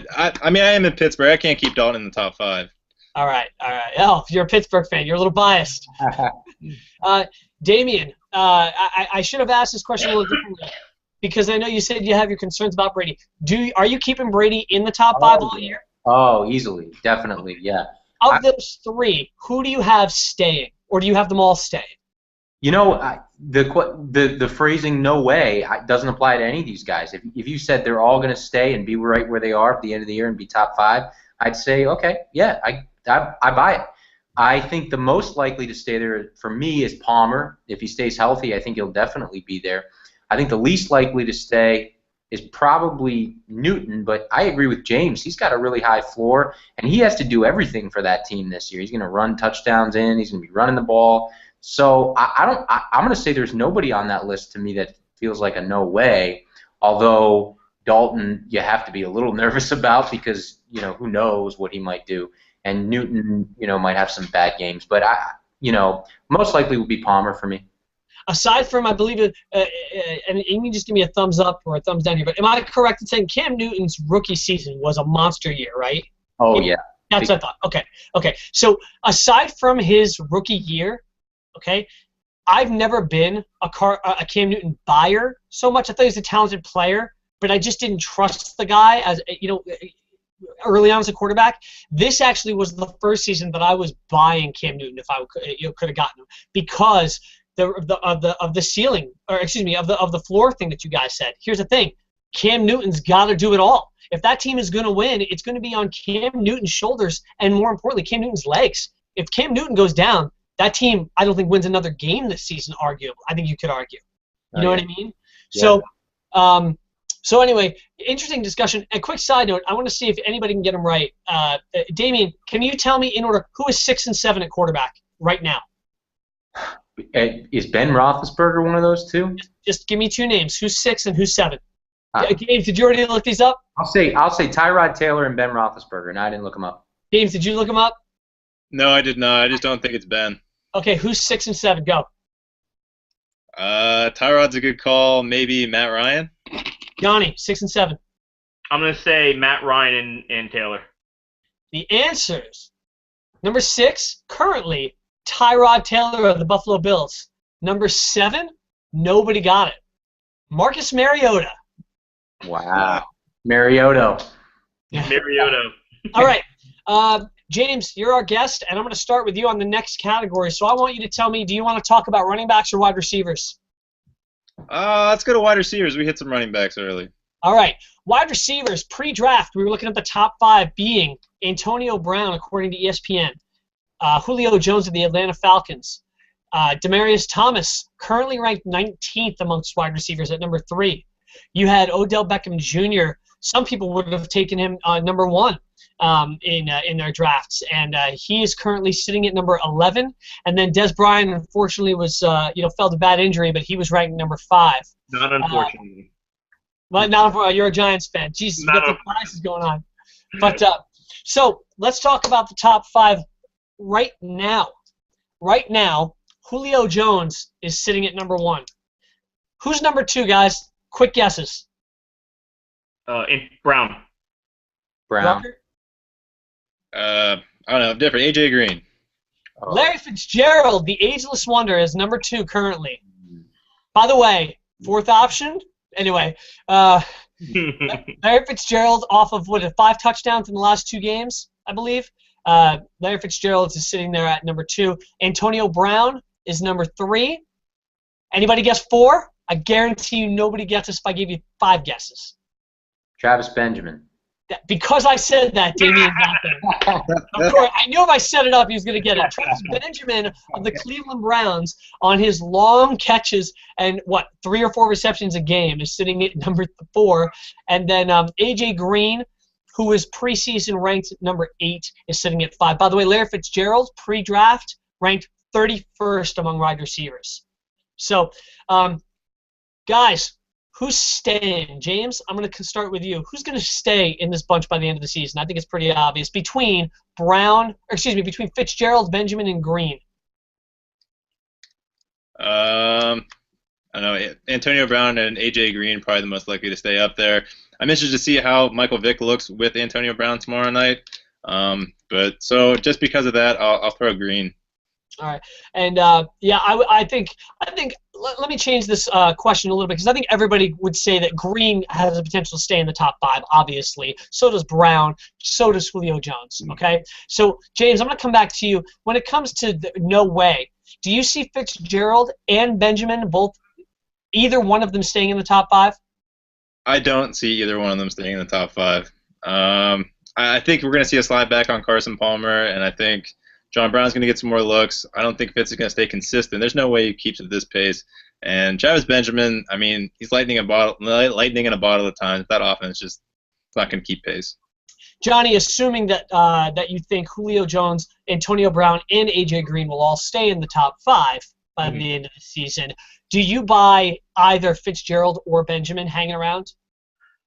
mean, I am in Pittsburgh. I can't keep Dalton in the top 5. All right. Oh, if you're a Pittsburgh fan, you're a little biased. Damien, I should have asked this question a little differently because I know you said you have your concerns about Brady. Are you keeping Brady in the top 5 all year? Oh, easily, definitely, yeah. Of those 3, who do you have staying, or do you have them all staying? You know, the phrasing "no way" doesn't apply to any of these guys. If you said they're all going to stay and be right where they are at the end of the year and be top 5, I'd say okay, yeah, I buy it. I think the most likely to stay there for me is Palmer. If he stays healthy, I think he'll definitely be there. I think the least likely to stay is probably Newton, but I agree with James. He's got a really high floor, and he has to do everything for that team this year. He's going to run touchdowns in. He's going to be running the ball. So I'm going to say there's nobody on that list to me that feels like a no way, although Dalton you have to be a little nervous about because, who knows what he might do. And Newton, might have some bad games, but most likely will be Palmer for me. Aside from, I believe, and you can just give me a thumbs up or a thumbs down here, but am I correct in saying Cam Newton's rookie season was a monster year, right? Oh yeah, that's what I thought. Okay. So aside from his rookie year, okay, I've never been a Cam Newton buyer so much. I thought he was a talented player, but I just didn't trust the guy as early on as a quarterback. This actually was the first season that I was buying Cam Newton if I could have gotten him because of the ceiling, or excuse me, of the floor thing that you guys said. Here's the thing: Cam Newton's got to do it all. If that team is going to win, it's going to be on Cam Newton's shoulders, and more importantly, Cam Newton's legs. If Cam Newton goes down, that team I don't think wins another game this season. Arguably, I think you could argue. You know what I mean? Yeah. So, So anyway, interesting discussion. A quick side note, I want to see if anybody can get them right. Damien, can you tell me in order who is 6 and 7 at quarterback right now? Is Ben Roethlisberger one of those two? Just give me two names. Who's 6 and who's 7? James, did you already look these up? I'll say Tyrod Taylor and Ben Roethlisberger. No, I didn't look them up. James, did you look them up? No, I did not. I just don't think it's Ben. Okay, who's 6 and 7? Go. Tyrod's a good call. Maybe Matt Ryan. Yanni, 6 and 7. I'm going to say Matt Ryan and Taylor. The answers. Number 6, currently, Tyrod Taylor of the Buffalo Bills. Number 7, nobody got it. Marcus Mariota. Wow. Mariota. Mariota. All right. James, you're our guest, and I'm going to start with you on the next category. So I want you to tell me, do you want to talk about running backs or wide receivers? Let's go to wide receivers. We hit some running backs early. All right. Wide receivers, pre-draft, we were looking at the top 5 being Antonio Brown, according to ESPN, Julio Jones of the Atlanta Falcons, Demaryius Thomas, currently ranked 19th amongst wide receivers at number 3. You had Odell Beckham Jr. Some people would have taken him number 1 in their drafts, and he is currently sitting at number 11. And then Des Bryant, unfortunately, was felt a bad injury, but he was ranked number 5. Not unfortunately. Well, now you're a Giants fan. Jesus, what the price is going on. But so let's talk about the top 5 right now. Right now, Julio Jones is sitting at number 1. Who's number 2, guys? Quick guesses. Brown. Rucker? I don't know. Different. AJ Green. Larry Fitzgerald, the ageless wonder, is number 2 currently. By the way, 4th option. Anyway, Larry Fitzgerald off of 5 touchdowns in the last 2 games, I believe. Larry Fitzgerald is sitting there at number 2. Antonio Brown is number 3. Anybody guess 4? I guarantee you nobody gets this if I give you 5 guesses. Travis Benjamin. Because I said that, Damien got that. Of course, I knew if I set it up, he was going to get it. Travis Benjamin of the Cleveland Browns, on his long catches and 3 or 4 receptions a game, is sitting at number 4. And then AJ Green, who is preseason ranked at number 8, is sitting at 5. By the way, Larry Fitzgerald, pre-draft, ranked 31st among wide receivers. So, guys, who's staying? James, I'm going to start with you. Who's going to stay in this bunch by the end of the season? I think it's pretty obvious. Between Fitzgerald, Benjamin, and Green. I don't know. Antonio Brown and AJ Green probably the most likely to stay up there. I'm interested to see how Michael Vick looks with Antonio Brown tomorrow night. But so just because of that, I'll throw Green. All right, and I think let me change this question a little bit, because I think everybody would say that Green has the potential to stay in the top 5. Obviously, so does Brown, so does Julio Jones. Okay, so James, I'm going to come back to you. When it comes to no way, do you see Fitzgerald and Benjamin either one of them staying in the top 5? I don't see either one of them staying in the top 5. I think we're going to see a slide back on Carson Palmer, and I think John Brown's going to get some more looks. I don't think Fitz is going to stay consistent. There's no way he keeps at this pace. And Travis Benjamin, I mean, he's lightning in a bottle at times. That offense just not going to keep pace. Johnny, assuming that you think Julio Jones, Antonio Brown, and AJ Green will all stay in the top 5 by the end of the season, do you buy either Fitzgerald or Benjamin hanging around?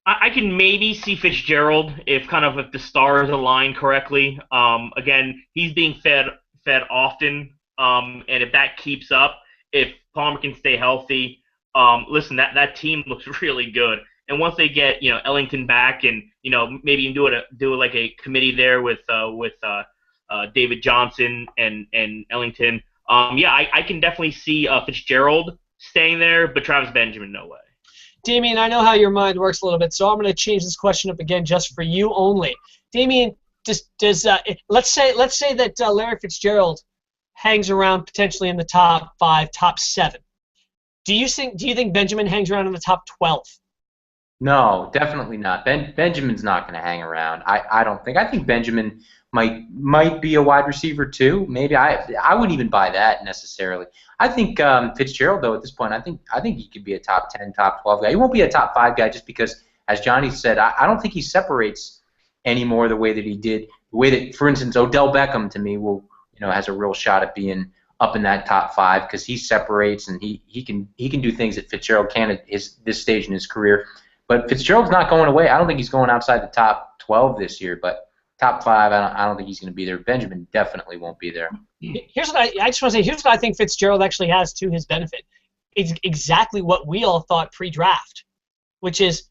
I can maybe see Fitzgerald if the stars align correctly. Again, he's being fed often, and if that keeps up, if Palmer can stay healthy, listen, that team looks really good. And once they get Ellington back, and maybe you can do like a committee there with David Johnson and Ellington. I can definitely see Fitzgerald staying there, but Travis Benjamin, no way. Damien, I know how your mind works a little bit, so I'm going to change this question up again just for you only. Damien, let's say that Larry Fitzgerald hangs around potentially in the top 5, top 7. Do you think Benjamin hangs around in the top 12? No, definitely not. Benjamin's not going to hang around. I don't think. I think Benjamin might be a wide receiver too. Maybe I wouldn't even buy that necessarily. I think Fitzgerald though at this point, I think he could be a top 10, top 12 guy. He won't be a top 5 guy just because, as Johnny said, I don't think he separates anymore the way that he did. The way that, for instance, Odell Beckham to me has a real shot at being up in that top 5 because he separates and he can do things that Fitzgerald can at this stage in his career. But Fitzgerald's not going away. I don't think he's going outside the top 12 this year, but top 5, I don't think he's going to be there. Benjamin definitely won't be there. Here's what I just want to say. Here's what I think Fitzgerald actually has to his benefit. It's exactly what we all thought pre-draft, which is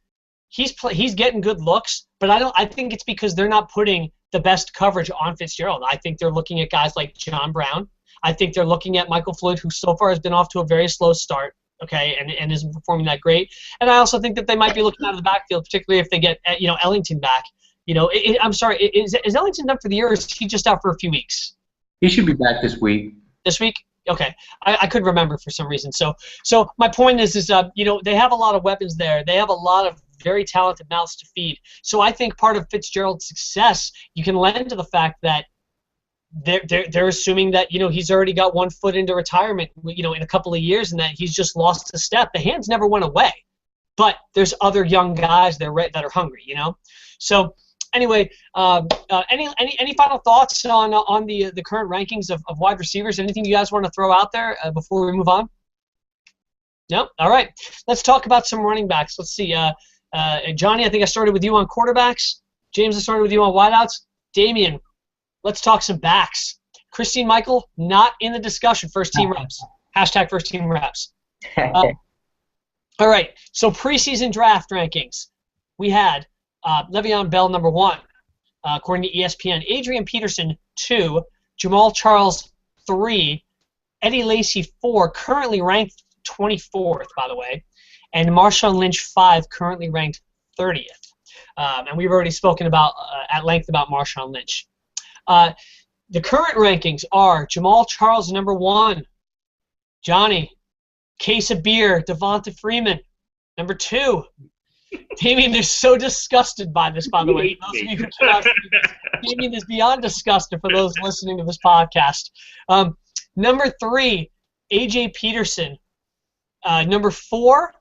he's getting good looks, but I think it's because they're not putting the best coverage on Fitzgerald. I think they're looking at guys like John Brown. I think they're looking at Michael Floyd, who so far has been off to a very slow start. Okay, and isn't performing that great. And I also think that they might be looking out of the backfield, particularly if they get Ellington back. I'm sorry, is Ellington done for the year, or is he just out for a few weeks? He should be back this week. This week? Okay, I couldn't remember for some reason. So my point is they have a lot of weapons there. They have a lot of very talented mouths to feed. So I think part of Fitzgerald's success you can lend to the fact that they're assuming that he's already got one foot into retirement in a couple of years and that he's just lost a step. The hands never went away, but there's other young guys that are hungry. So anyway, any final thoughts on the current rankings of wide receivers? Anything you guys want to throw out there before we move on? No. All right. Let's talk about some running backs. Let's see. Johnny, I think I started with you on quarterbacks. James, I started with you on wideouts. Damien, let's talk some backs. Christine Michael, not in the discussion. First team reps. Hashtag first team reps. All right. So preseason draft rankings. We had Le'Veon Bell, number 1, according to ESPN. Adrian Peterson, 2. Jamal Charles, 3. Eddie Lacy, 4. Currently ranked 24th, by the way. And Marshawn Lynch, 5. Currently ranked 30th. And we've already spoken at length about Marshawn Lynch. The current rankings are Jamal Charles, number 1. Johnny, case of beer, Devonta Freeman, number 2. Damien is so disgusted by this, by the way. Those of you who cannot see this, Damien is beyond disgusted for those listening to this podcast. Number 3, A.J. Peterson. Number 4,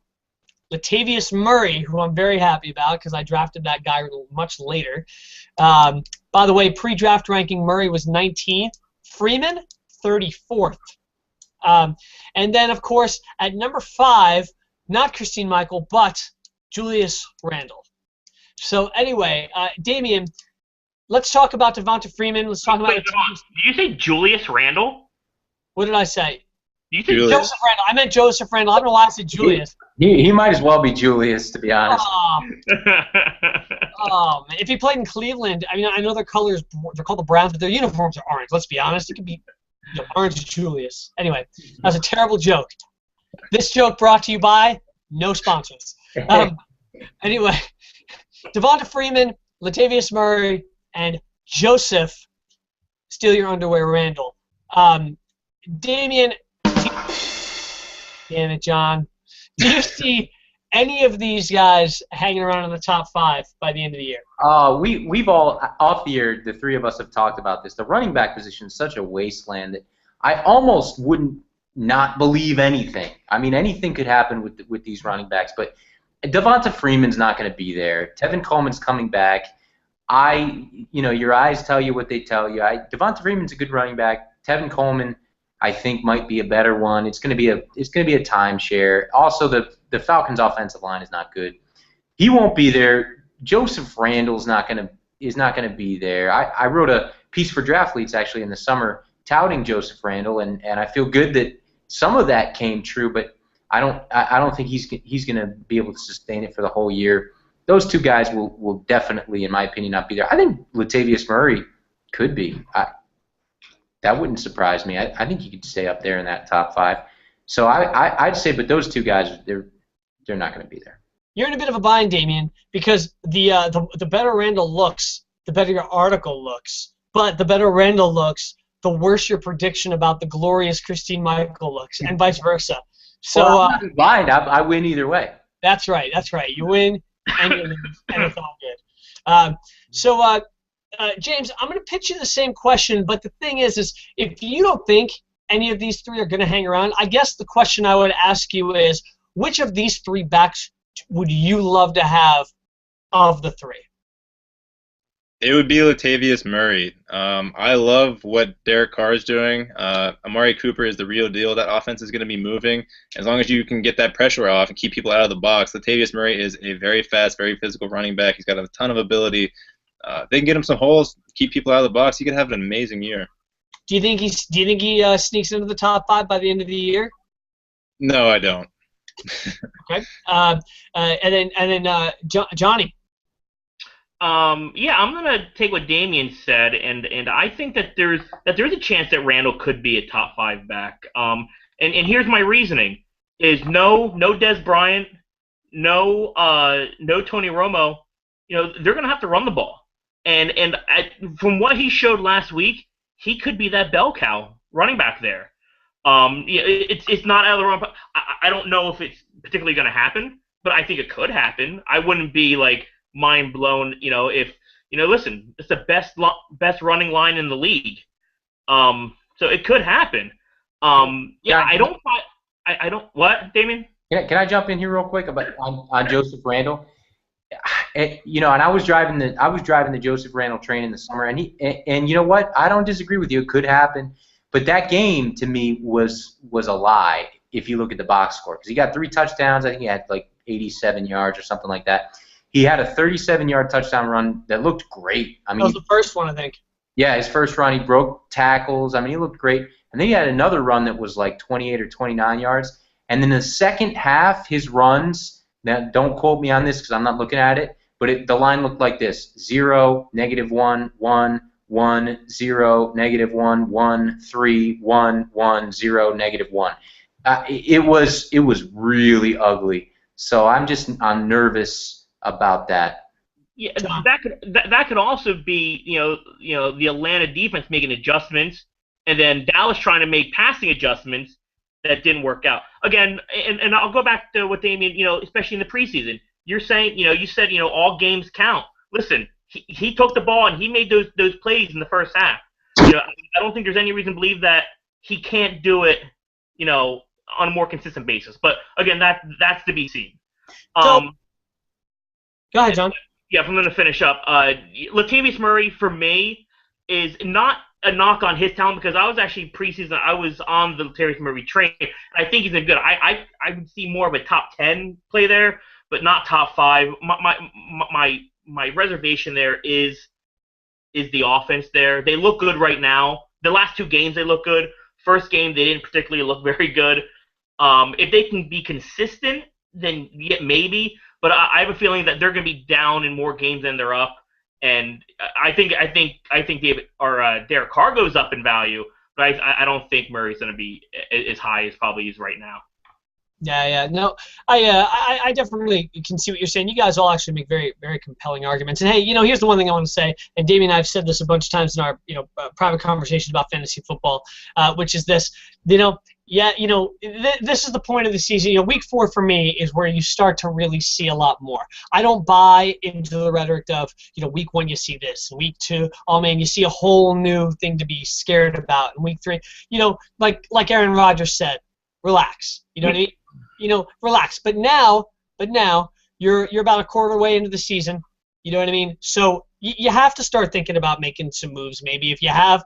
Latavius Murray, who I'm very happy about because I drafted that guy much later. By the way, pre-draft ranking, Murray was 19th. Freeman, 34th. And then, of course, at number 5, not Christine Michael, but Julius Randle. So anyway, Damien, let's talk about Devonta Freeman. Let's talk about. Wait, did you say Julius Randle? What did I say? You said Joseph Randle. I meant Joseph Randle. I don't know why I said Julius. He might as well be Julius, to be honest. Oh man! If he played in Cleveland, I mean, I know their colors, they're called the Browns, but their uniforms are orange. Let's be honest. It could be orange Julius. Anyway, that was a terrible joke. This joke brought to you by no sponsors. Anyway, Devonta Freeman, Latavius Murray, and Joseph, steal your underwear, Randall. Damien, damn it, John. Do you see any of these guys hanging around in the top 5 by the end of the year? We've all, off the air, the 3 of us have talked about this. The running back position is such a wasteland that I almost wouldn't not believe anything. I mean, anything could happen with these running backs, but Devonta Freeman's not going to be there. Tevin Coleman's coming back. Your eyes tell you what they tell you. Devonta Freeman's a good running back. Tevin Coleman, I think, might be a better one. It's going to be a timeshare. Also, the Falcons' offensive line is not good. He won't be there. Joseph Randle's not going to be there. I wrote a piece for Draftletes actually in the summer touting Joseph Randle, and I feel good that some of that came true, but I don't think he's going to be able to sustain it for the whole year. Those 2 guys will definitely, in my opinion, not be there. I think Latavius Murray could be. That wouldn't surprise me. I think he could stay up there in that top 5. So I'd say, but those 2 guys, they're not going to be there. You're in a bit of a bind, Damien, because the better Randall looks, the better your article looks. But the better Randall looks, the worse your prediction about the glorious Christine Michael looks, and vice versa. So I'm not in bind. I win either way. That's right. You win. and you lose, and it's all good. James, I'm going to pitch you the same question, but the thing is if you don't think any of these three are going to hang around, I guess the question I would ask you is, which of these three backs would you love to have of the three? It would be Latavius Murray. I love what Derek Carr is doing. Amari Cooper is the real deal. That offense is going to be moving. As long as you can get that pressure off and keep people out of the box, Latavius Murray is a very fast, very physical running back. He's got a ton of ability. They can get him some holes, keep people out of the box. He could have an amazing year. Do you think he sneaks into the top 5 by the end of the year? No, I don't. Okay. And then Johnny. Yeah, I'm gonna take what Damien said, and I think that there's a chance that Randall could be a top 5 back. And here's my reasoning: is no Dez Bryant, no Tony Romo. They're gonna have to run the ball, and from what he showed last week, he could be that bell cow running back there. It's not out of the wrong. I don't know if it's particularly gonna happen, but I think it could happen. I wouldn't be like mind blown, if listen, it's the best running line in the league. So it could happen. Yeah, I don't. What, Damien? Can I jump in here real quick on Joseph Randall? And I was driving the Joseph Randall train in the summer, and you know what? I don't disagree with you. It could happen, but that game to me was a lie if you look at the box score, because he got 3 touchdowns. I think he had like 87 yards or something like that. He had a 37-yard touchdown run that looked great. I mean, that was the first one, I think. Yeah, his first run, he broke tackles. I mean, he looked great. And then he had another run that was like 28 or 29 yards. And then the second half, his runs, now don't quote me on this because I'm not looking at it, but the line looked like this: 0, -1, 1, 1, 0, -1, 1, 3, 1, 1, 0, -1. It was really ugly. So I'm nervous about that. Yeah, that could also be the Atlanta defense making adjustments, and then Dallas trying to make passing adjustments that didn't work out. Again, and I'll go back to what Damien, especially in the preseason. You're saying, you said, all games count. Listen, he took the ball and he made those plays in the first half. I don't think there's any reason to believe that he can't do it, on a more consistent basis. But again, that's to be seen. Go ahead, John. Yeah, if I'm going to finish up, Latavius Murray for me is not a knock on his talent, because I was actually preseason. I was on the Latavius Murray train. I think he's been good. I would see more of a top 10 play there, but not top 5. My reservation there is the offense there. They look good right now. The last 2 games they look good. First game they didn't particularly look very good. If they can be consistent, then yeah, maybe. But I have a feeling that they're going to be down in more games than they're up, and I think Derek Carr goes up in value, but I don't think Murray's going to be as high as probably is right now. Yeah. No, I definitely can see what you're saying. You guys all actually make very, very compelling arguments. And hey, here's the one thing I want to say. And Damien and I have said this a bunch of times in our private conversations about fantasy football, which is this. This is the point of the season. Week 4 for me is where you start to really see a lot more. I don't buy into the rhetoric of, week 1 you see this, and week 2, oh man, you see a whole new thing to be scared about. And week 3, like Aaron Rodgers said, relax. You know what I mean? Relax. But now you're about a quarter way into the season. You know what I mean? So you have to start thinking about making some moves. Maybe if you have,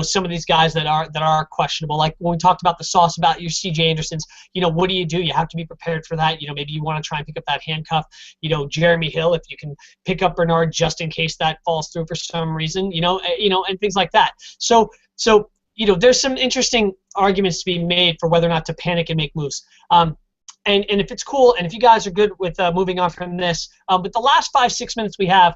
some of these guys that are questionable, like when we talked about the sauce about your C.J. Andersons. What do? You have to be prepared for that. Maybe you want to try and pick up that handcuff. Jeremy Hill, if you can pick up Bernard just in case that falls through for some reason. And things like that. So there's some interesting arguments to be made for whether or not to panic and make moves. And if it's cool, and if you guys are good with moving on from this, but the last 5-6 minutes we have,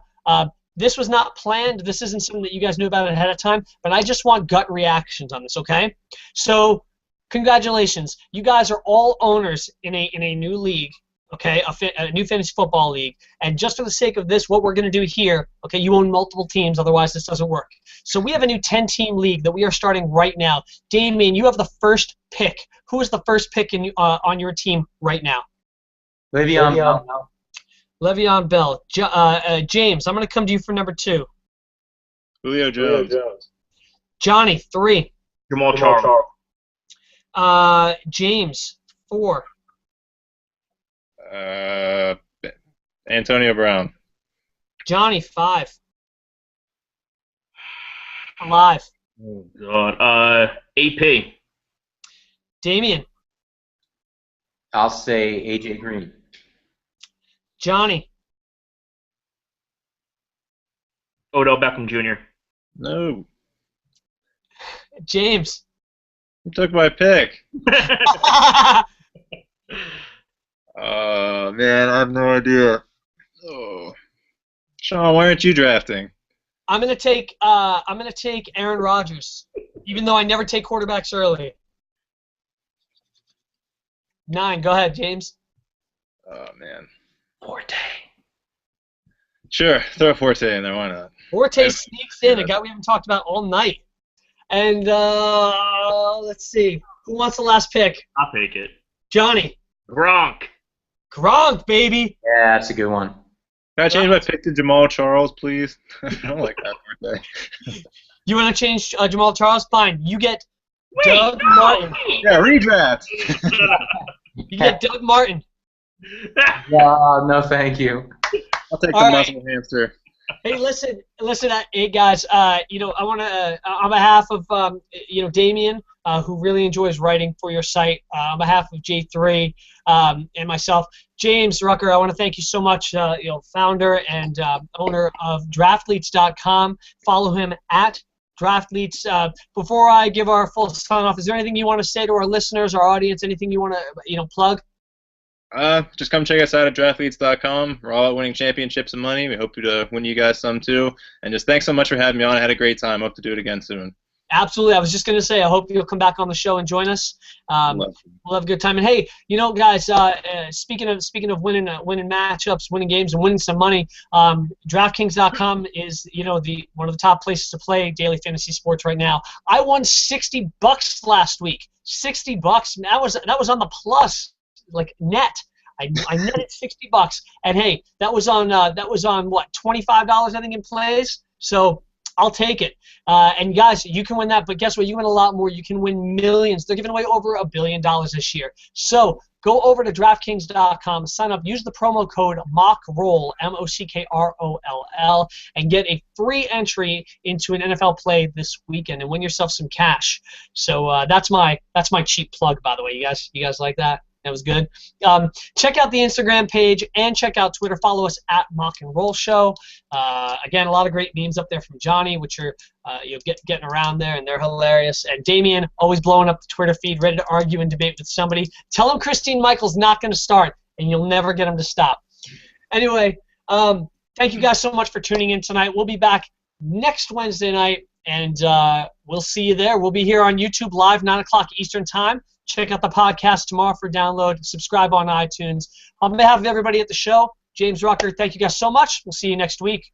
this was not planned. This isn't something that you guys knew about ahead of time, but I just want gut reactions on this, okay? So congratulations. You guys are all owners in a new league, okay, a new fantasy football league. And just for the sake of this, what we're going to do here, okay, you own multiple teams, otherwise this doesn't work. So we have a new 10-team league that we are starting right now. Damien, you have the first pick. Who is the first pick on your team right now? Le'Veon Bell. Le'Veon Bell. James, I'm going to come to you for number 2. Julio Jones. Johnny, 3. Jamal Charles. James, 4. Antonio Brown. Johnny, 5. Alive. Oh, God. AP. Damien. I'll say AJ Green. Johnny. Odell Beckham Jr. No. James. You took my pick. Oh, man, I have no idea. Oh. Sean, why aren't you drafting? I'm gonna take Aaron Rodgers, even though I never take quarterbacks early. 9. Go ahead, James. Oh, man. Forte. Sure, throw Forte in there. Why not? Forte sneaks in, a guy we haven't talked about all night. And let's see, who wants the last pick? I'll take it. Johnny. Gronk. Gronk, baby. Yeah, that's a good one. Can I change my pick to Jamal Charles, please? I don't like that Forte. You want to change Jamal Charles? Fine. You get Doug no, Martin. wait. Yeah, redraft. You get Doug Martin. No, thank you. I'll take All the right. muscle hamster. Hey, listen, hey guys. I want to, on behalf of Damien, who really enjoys writing for your site, on behalf of J3 and myself, James Rucker, I want to thank you so much. Founder and owner of Draftletes.com. Follow him at Draftletes. Before I give our full sign off, is there anything you want to say to our listeners, our audience? Anything you want to plug? Just come check us out at Draftletes.com. We're all out winning championships and money. We hope to win you guys some too. And just thanks so much for having me on. I had a great time. Hope to do it again soon. Absolutely. I was just going to say, I hope you'll come back on the show and join us. We'll have a good time. And hey, guys, speaking of winning matchups, winning games, and winning some money, DraftKings.com is one of the top places to play daily fantasy sports right now. I won $60 last week. $60. That was on the plus, like net. I netted $60, and hey, that was on what, $25 I think in plays. So I'll take it. And guys, you can win that, but guess what? You win a lot more. You can win millions. They're giving away over $1 billion this year. So go over to DraftKings.com, sign up, use the promo code MOCKROLL, MOCKROLL, and get a free entry into an NFL play this weekend and win yourself some cash. So that's my cheap plug, by the way. You guys like that? That was good. Check out the Instagram page and check out Twitter. Follow us at Mock and Roll Show. Again, a lot of great memes up there from Johnny, which are getting around there, and they're hilarious. And Damien, always blowing up the Twitter feed, ready to argue and debate with somebody. Tell him Christine Michael's not going to start, and you'll never get him to stop. Anyway, thank you guys so much for tuning in tonight. We'll be back next Wednesday night, and we'll see you there. We'll be here on YouTube live, 9 o'clock Eastern Time. Check out the podcast tomorrow for download. Subscribe on iTunes. On behalf of everybody at the show, James Rucker, thank you guys so much. We'll see you next week.